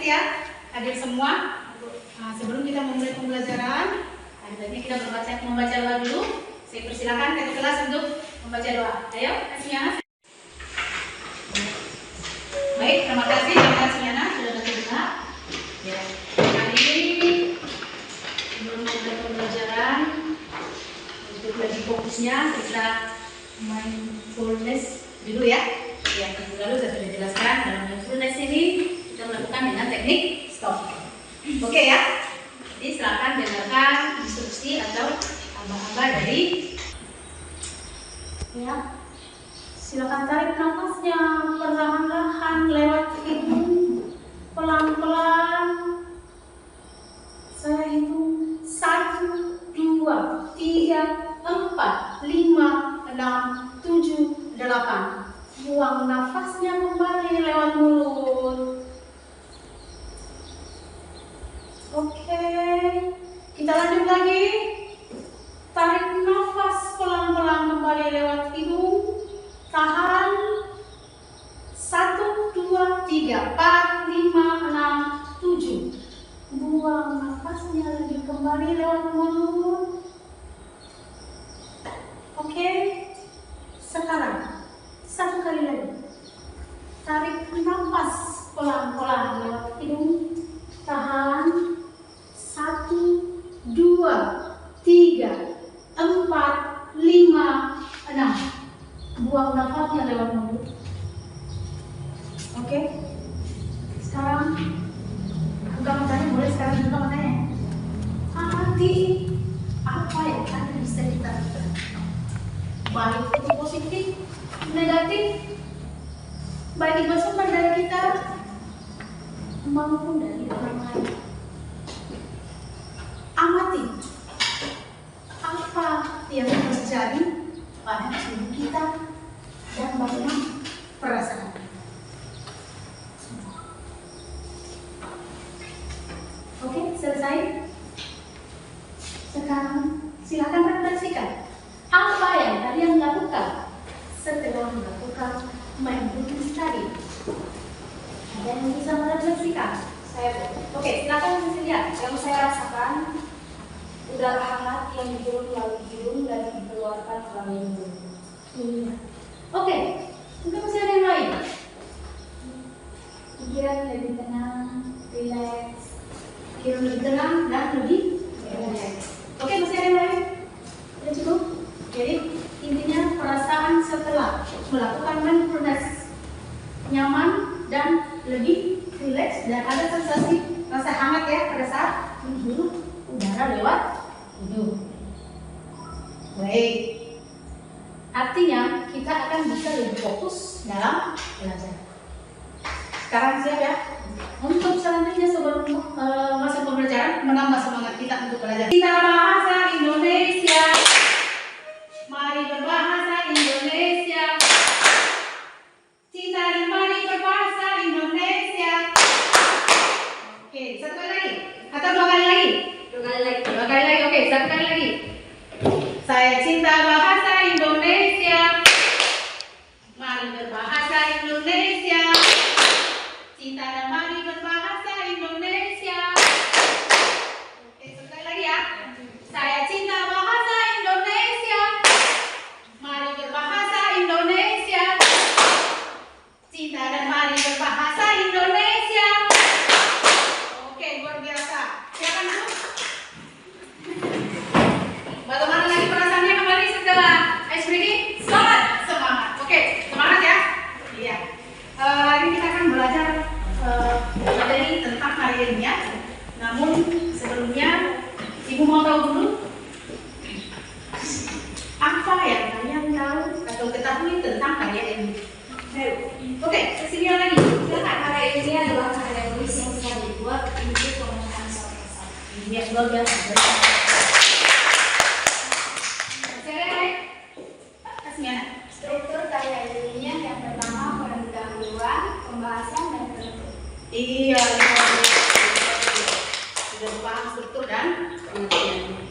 ya, hadir semua. Nah, sebelum kita memulai pembelajaran, ada baiknya kita membaca doa dulu. Saya persilakan ke kelas untuk membaca doa. Ayo, Asmiana. Baik, terima kasih Asmiana sudah baca doa. Ya, hari ini sebelum memulai pembelajaran, untuk lebih fokusnya kita mindfulness dulu ya. Yang minggu lalu saya sudah jelaskan, dalam mindfulness ini kita melakukan dengan teknik stop. Oke ya. Jadi silakan dengarkan instruksi atau aba-aba dari ya. Silakan tarik nafasnya perlahan-lahan lewat hidung, pelan-pelan. Saya hitung 1, 2, 3, 4, 5, 6, 7, 8. Buang nafasnya kembali lewat mulut. Oke, kita lanjut lagi. Tarik nafas pelan-pelan kembali lewat hidung. Tahan. 1, 2, 3, 4, 5, 6, 7. Buang nafasnya lagi kembali lewat mulut. Oke, sekarang 1 kali lagi. Tarik nafas pelan-pelan lewat hidung. Tahan. 1, 2, 3, 4, 5, 6. Buang nafasnya lewat mulut. Oke. Sekarang buka matanya, boleh sekarang buka matanya. Amati apa yang ada di sekitar kita. Baik itu positif, negatif, baik itu sumber dari kita maupun dari orang lain. Amati apa yang terjadi pada tubuh kita dan bagaimana perasaan. Oke, selesai. Sekarang silakan refleksikan apa yang kalian lakukan setelah melakukan mindfulness tadi. Ada yang bisa merefleksikan? Oke, silakan lihat. Yang saya rasakan udara hangat yang dihirup melalui hidung dan dikeluarkan melalui mulut. Iya. Oke, mungkin masih ada yang lain. Pikiran lebih tenang, rileks. Pikiran lebih tenang dan lebih rileks. Oke, masih ada yang lain? Sudah cukup? Jadi intinya perasaan setelah melakukan mindfulness nyaman dan lebih rileks dan ada sensasi rasa hangat ya pada saat menghirup udara lewat hidung. Baik, artinya kita akan bisa lebih fokus dalam belajar. Sekarang siap ya? Untuk selanjutnya sebelum masuk pembelajaran, menambah semangat kita untuk belajar. Kita bahasa Indonesia. Mari berbahasa Indonesia. Kita dan mari berbahasa Indonesia. Oke, 1 kali lagi atau 2 kali lagi? 2 kali lagi. 2 kali lagi. Oke, 1 kali lagi. Saya cinta bahasa Indonesia. Mari berbahasa Indonesia. Cinta dan mari berbahasa Indonesia. Oke, 1 kali lagi ya. Saya cinta bahasa Indonesia. Mari berbahasa Indonesia. Cinta dan mari berbahasa Indonesia. Oke, luar biasa. Silakan dulu. Bagaimana lagi perasaannya kembali setelah ice breaking? Semangat, semangat. Oke, semangat ya. Iya. Hari ini kita akan belajar materi tentang karya ilmiah. Namun sebelumnya, Ibu mau tahu dulu apa yang kalian tahu atau ketahui tentang karya ilmiah? Oke, kesini lagi. Silakan. Karya ini adalah karya tulis yang telah dibuat untuk pemenuhan suatu masalah. Ini luar biasa. Struktur karya ilmiah yang pertama pendahuluan, pembahasan, dan penutup. Iya, sudah paham struktur dan pengertian.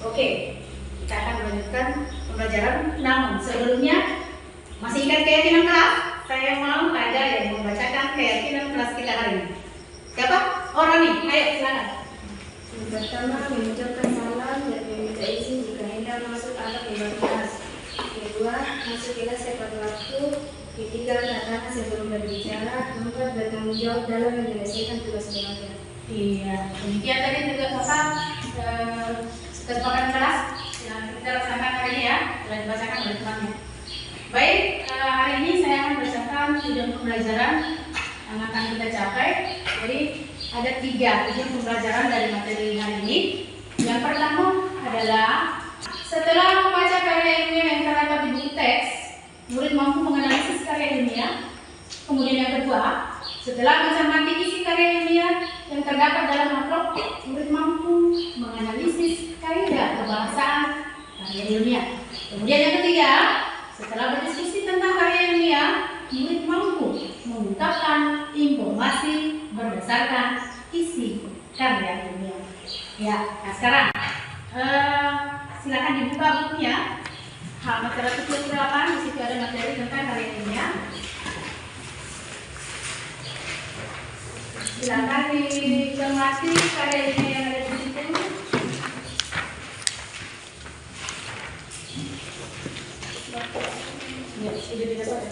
Oke, kita akan melanjutkan pembelajaran. Namun sebelumnya, masih ingat keyakinan kelas? Saya mau ada yang membacakan keyakinan kelas kita hari ini. pertama, mengucapkan salam dan meminta izin jika hendak masuk atau keluar kelas. Kedua, masuk kelas tepat waktu. Ketiga, tata sebelum berbicara. Keempat, bertanggung jawab dalam menyelesaikan tugas belajar. Iya, demikian tadi juga Bapak kesepakatan kelas yang kita laksanakan hari ini ya, telah dibacakan oleh temannya. Baik, hari ini saya akan membacakan tujuan pembelajaran yang akan kita capai. Jadi ada 3 tujuan pembelajaran dari materi hari ini. Yang pertama adalah setelah membaca karya ilmiah yang terdapat di buku teks, murid mampu menganalisis karya ilmiah. Kemudian yang kedua, setelah mencermati isi karya ilmiah yang terdapat dalam amplop, murid mampu menganalisis kaidah kebahasaan karya ilmiah. Kemudian yang ketiga, setelah berdiskusi tentang karya ilmiah, murid mampu mengungkapkan informasi berdasarkan isi karya ilmiah. Ya, nah sekarang silakan dibuka bukunya. Halaman 178, di situ ada materi tentang karya ilmiah. Silakan dicermati karya ilmiah yang ada di situ. Ya, sudah didapat.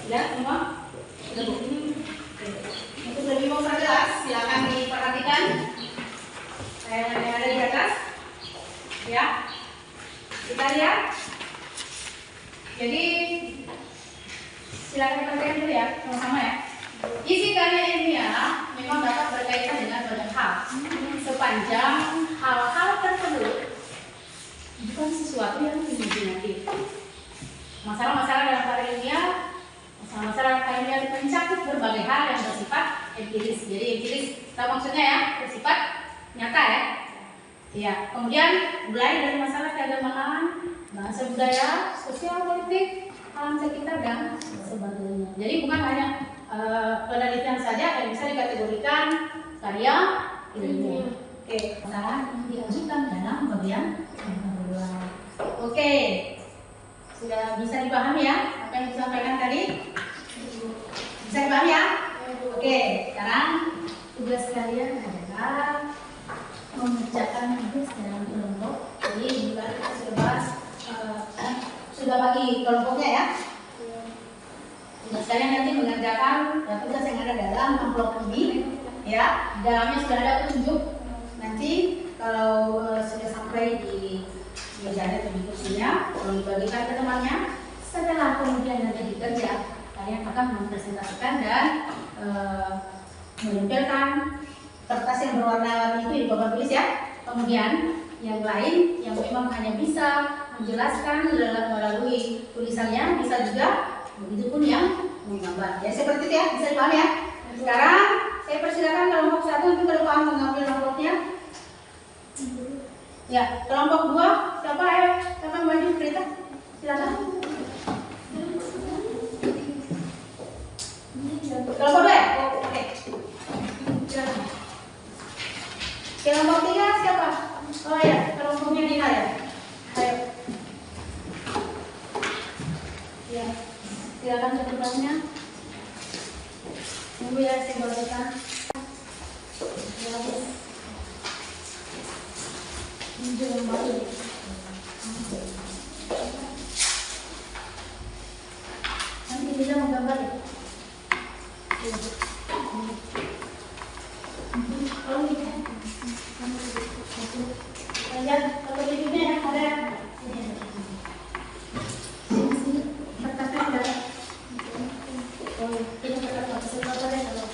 Ya, semua sudah buku. Untuk lebih memperjelas, silakan diperhatikan yang ada di atas. Ya, kita lihat. Jadi silakan diperhatikan dulu ya, sama-sama ya. Isi karya ilmiah memang dapat berkaitan dengan banyak hal, sepanjang hal-hal tersebut bukan sesuatu yang imajinatif. Masalah-masalah dalam karya ilmiah, masalah-masalah karya ilmiah mencakup berbagai hal yang bersifat empiris. Jadi empiris, tahu maksudnya ya, bersifat nyata ya. Ya, kemudian mulai dari masalah keagamaan, bahasa budaya, sosial politik, alam sekitar dan sebagainya. Jadi bukan hanya penelitian saja yang bisa dikategorikan karya ilmiah. Oke, sekarang diajukan dalam bagian kedua. Oke, sudah bisa dipahami ya apa yang disampaikan tadi? Bisa dipahami ya? Oke, sekarang tugas kalian adalah mengerjakan tugas dalam kelompok. Jadi juga kita sudah bahas, sudah bagi kelompoknya ya. Tugas kalian nanti mengerjakan tugas yang ada dalam amplop ini, ya. Dalamnya sudah ada petunjuk. Nanti kalau sudah sampai di mejanya atau di kursinya, kalau dibagikan ke temannya, setelah kemudian nanti dikerja, kalian akan mempresentasikan dan menempelkan kertas yang berwarna-warni itu di papan tulis ya. Kemudian yang lain yang memang hanya bisa menjelaskan melalui tulisannya, bisa juga begitu pun yang menggambar. Ya seperti itu ya, bisa dipahami ya. Sekarang saya persilakan kelompok 1 untuk ke depan mengambil amplopnya. Ya, kelompok 2 siapa ayo? Siapa yang maju cerita? Silakan. Kelompok 2 ya? Oke. Silakan. Kelompok 3 siapa? Oh ya, kelompoknya Dina ya. Ayo. Ya, silakan kedepannya. Tunggu ya, saya bacakan. Jangan malu. Nanti bisa menggambar ya. Oh iya. Lihat kalau videonya ya ada. Sini kertasnya ada. Oh ini kertas saya kalau.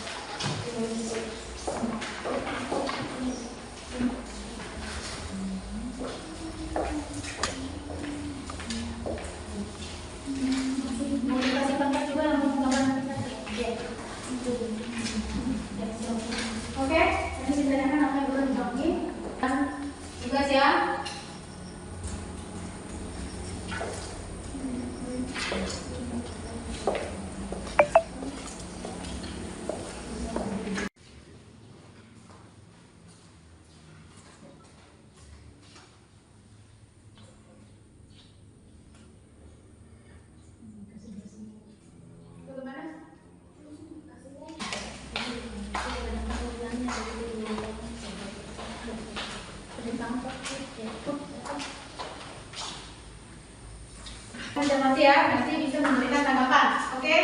Mau dikasih tempat juga mau menggambar nanti. Oke, nanti ditanyakan apa yang belum dijawabin. Tugas ya. Konfirmasi ya, nanti bisa memberikan tanggapan. Oke?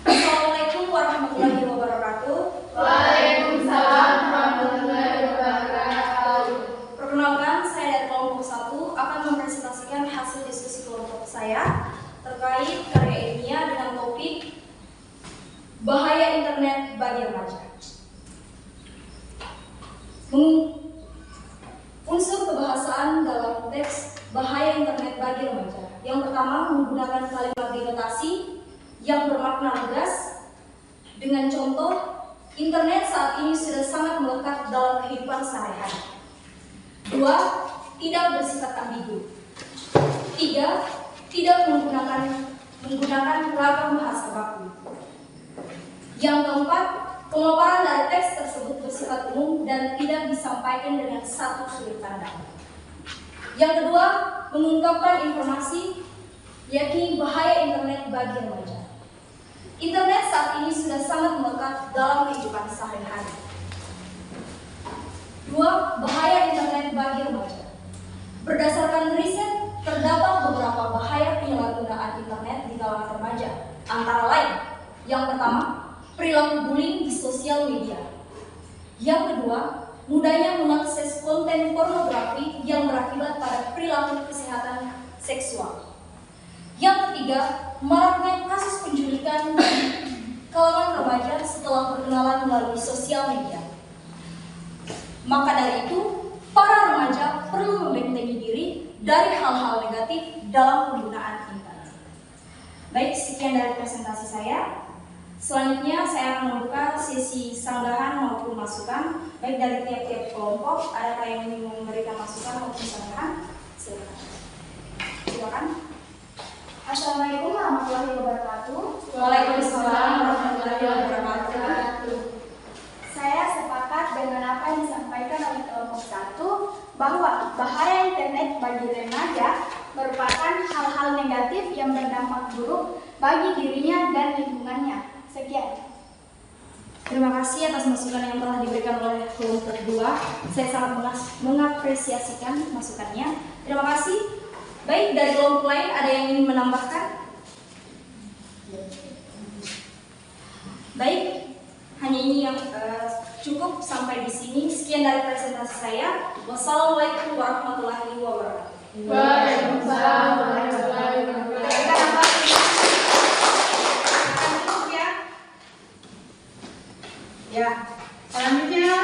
Assalamualaikum warahmatullahi wabarakatuh. Waalaikumsalam warahmatullahi wabarakatuh. Perkenalkan, saya dari kelompok 1 akan mempresentasikan hasil diskusi kelompok saya terkait karya ilmiah dengan topik bahaya internet bagi remaja. Unsur kebahasaan dalam teks bahaya internet bagi remaja. Yang pertama, menggunakan kalimat denotasi yang bermakna lugas dengan contoh, internet saat ini sudah sangat melekat dalam kehidupan sehari-hari. 2. Tidak bersifat ambigu. 3. Tidak menggunakan ragam bahasa baku. Yang keempat, pemaparan dari teks tersebut bersifat umum dan tidak disampaikan dengan satu sudut pandang. Yang kedua, mengungkapkan informasi, yakni bahaya internet bagi remaja. Internet saat ini sudah sangat melekat dalam kehidupan sehari-hari. 2. Bahaya internet bagi remaja. Berdasarkan riset, terdapat beberapa bahaya penyalahgunaan internet di kalangan remaja. Antara lain, yang pertama, perilaku bullying di sosial media. Yang kedua, mudahnya mengakses konten pornografi yang berakibat pada perilaku kesehatan seksual. Yang ketiga, maraknya kasus penculikan di kalangan remaja setelah berkenalan melalui sosial media. Maka dari itu, para remaja perlu membentengi diri dari hal-hal negatif dalam penggunaan internet. Baik, sekian dari presentasi saya. Selanjutnya saya akan membuka sesi sanggahan maupun masukan baik dari tiap-tiap kelompok. Adakah yang ingin memberikan masukan maupun sanggahan? Silakan. Assalamualaikum warahmatullahi wabarakatuh. Waalaikumsalam warahmatullahi wabarakatuh. Saya sepakat dengan apa yang disampaikan oleh kelompok 1 bahwa bahaya internet bagi remaja merupakan hal-hal negatif yang berdampak buruk bagi dirinya dan lingkungannya. Sekian. Terima kasih atas masukan yang telah diberikan oleh kelompok 2. Saya sangat mengapresiasikan masukannya. Terima kasih. Baik, dari kelompok lain ada yang ingin menambahkan? Baik, hanya ini yang cukup sampai di sini. Sekian dari presentasi saya. Wassalamualaikum warahmatullahi wabarakatuh. Waalaikumsalam warahmatullahi wabarakatuh. Ya, selanjutnya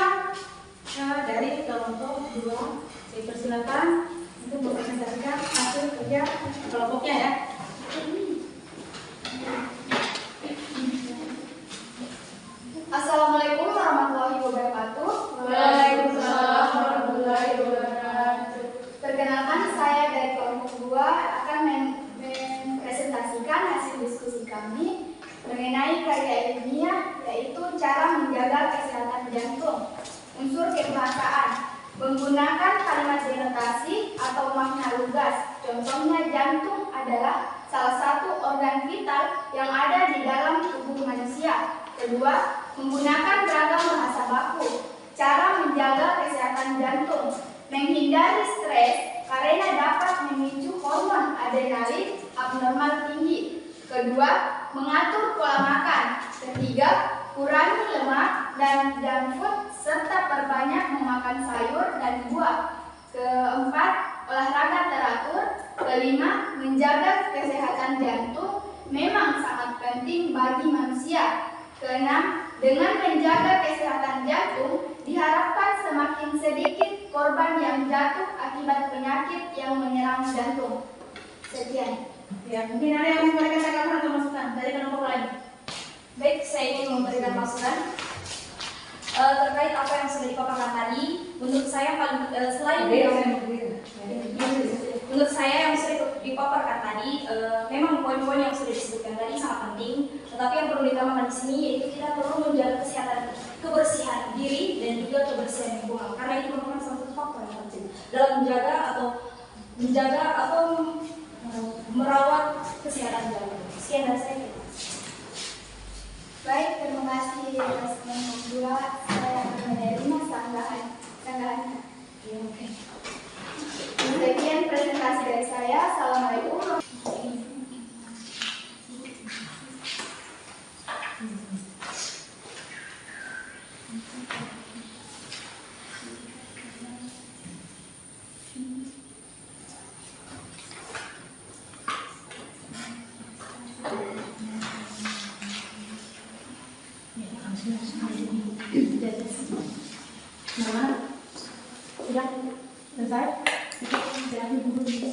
dari kelompok 2, saya persilakan untuk mempresentasikan hasil kerja kelompoknya ya. Assalamualaikum warahmatullahi wabarakatuh. Waalaikumsalam warahmatullahi wabarakatuh. Perkenalkan, saya dari kelompok 2 akan mempresentasikan hasil diskusi kami mengenai karya ilmiah, yaitu cara menjaga kesehatan jantung. Unsur kebahasaan menggunakan kalimat denotasi atau makna lugas. Contohnya, jantung adalah salah satu organ vital yang ada di dalam tubuh manusia. Kedua, menggunakan beragam bahasa baku. Cara menjaga kesehatan jantung: menghindari stres karena dapat memicu hormon adrenalin abnormal tinggi. Kedua, mengatur pola makan. Ketiga, kurangi lemak dan junk food serta perbanyak memakan sayur dan buah. Keempat, olahraga teratur. Kelima, menjaga kesehatan jantung memang sangat penting bagi manusia. Keenam, dengan menjaga kesehatan jantung diharapkan semakin sedikit korban yang jatuh akibat penyakit yang menyerang jantung. Sekian. Ya, mungkin ada yang memberikan tanggapan atau masukan dari kelompok lain. Baik, saya ingin memberikan masukan terkait apa yang sudah dipaparkan tadi. Menurut saya menurut saya yang sudah dipaparkan tadi, memang poin-poin yang sudah disebutkan tadi sangat penting. Tetapi yang perlu ditambahkan di sini yaitu kita perlu menjaga kebersihan diri dan juga kebersihan lingkungan, karena itu merupakan salah satu faktor yang penting dalam menjaga atau merawat kesehatan jantung. Sekian dari saya. Baik, terima kasih atas kelompok 2. Saya akan menerima sanggahannya. Ya, oke. saya. Assalamualaikum. Nah, sudah selesai. Jadi buku ini.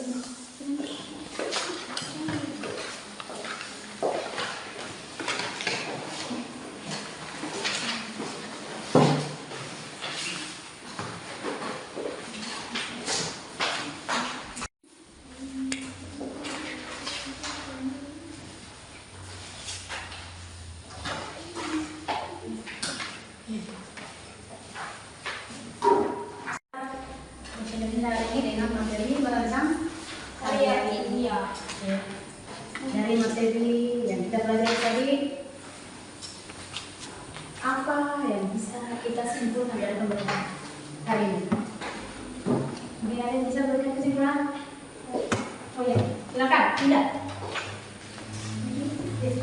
Hari ini dengan materi tentang Karya ilmiah. Dari materi yang kita pelajari tadi, apa yang bisa kita simpulkan dari pembelajaran hari ini? Mungkin ada yang bisa berikan kesimpulan? Oh ya, silakan. Tidak.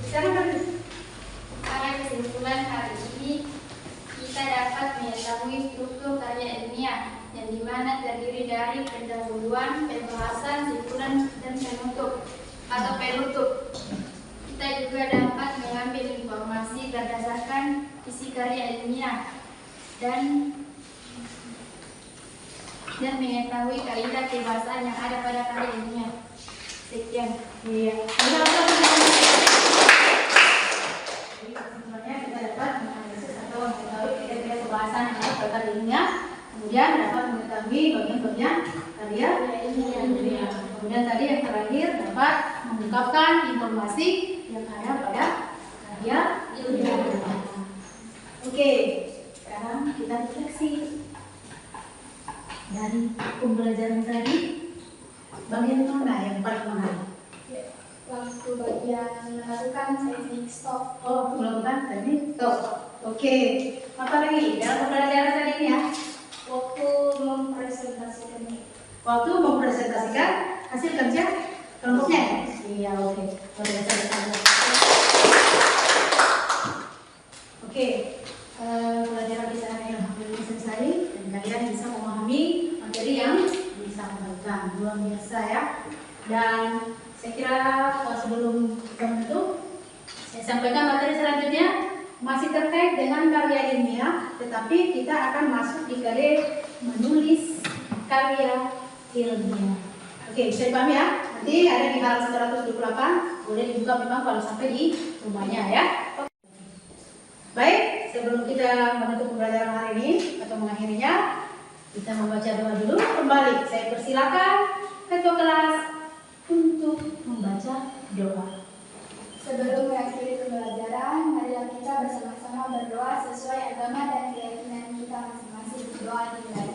Silakan. Pada kesimpulan hari ini, kita dapat mengetahui struktur karya ilmiah yang dimana terdiri dari pendahuluan, pembahasan, simpulan, dan penutup atau penutup. Kita juga dapat mengambil informasi berdasarkan isi karya ilmiah dan mengetahui kaidah kebahasaan yang ada pada karya ilmiah. Sekian. Iya. Jadi kesimpulannya kita dapat menganalisis atau mengetahui kira-kira pembahasan yang ada pada ilmiah, kemudian dapat mengetahui bagian-bagian karya ilmiah. Kemudian tadi yang terakhir dapat mengungkapkan informasi yang ada pada karya ilmiah. Oke, sekarang kita refleksi dari pembelajaran tadi. Bagian mana yang paling menarik? Waktu bagian melakukan teknik stop. Oh, melakukan tadi stop. Oke, apa lagi dalam pembelajaran tadi ini ya? Waktu mempresentasikan. Waktu mempresentasikan hasil kerja kelompoknya ya? Iya, oke. Oke, pelajaran di sana yang hampir selesai dan kalian bisa memahami materi yang disampaikan. Luar biasa ya. Dan saya kira sebelum kita menutup, saya sampaikan materi selanjutnya masih terkait dengan karya ilmiah, tetapi kita akan masuk di karya menulis karya ilmiah. Oke, bisa dipahami ya? Nanti ada di halaman 128, boleh dibuka memang kalau sampai di rumahnya ya. Baik, sebelum kita menutup pembelajaran hari ini atau mengakhirinya, kita membaca doa dulu. Kembali, saya persilakan ketua kelas untuk membaca doa. Sebelum mengakhiri pembelajaran, marilah kita bersama-sama berdoa sesuai agama dan keyakinan kita masing-masing. Doa dimulai.